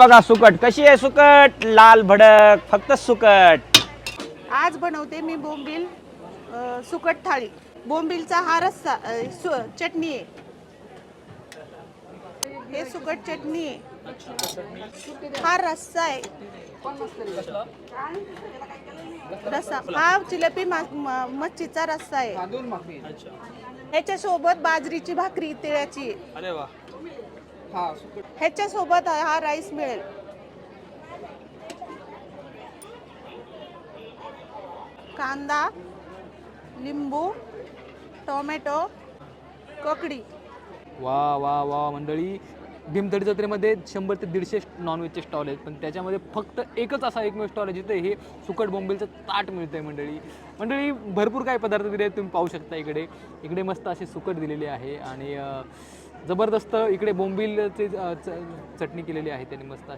बघा सुकट कशी आहे. सुकट लाल भडक, फक्त सुकट. आज बनवते मी बोंबील सुकट थाळी. बोंबीलचा हा रस्सा चटणी आहे. हे सुकट चटणी आहे. हा रस्सा आहे. रस्सा हा चिलपी मच्छीचा रस्सा आहे. ह्याच्या सोबत बाजरीची भाकरी तिळाची. अरे वा. ह्याच्या सोबत हा राईस मिळेल. कांदा, लिंबू, टोमॅटो, ककडी. वा वा वा मंडळी, भीमथडी जत्रेमध्ये 100 ते 150 नॉनव्हेजचे स्टॉल आहेत, पण त्याच्यामध्ये फक्त एकच असा एकमेव स्टॉल आहे जिथे हे सुकट बोंबीलचं ताट मिळतं आहे. मंडळी भरपूर काही पदार्थ दिले आहेत, तुम्ही पाहू शकता. इकडे मस्त असे सुकट दिलेले आहे आणि जबरदस्त इकडे बोंबीलचे चटणी केलेली आहे त्यांनी मस्त.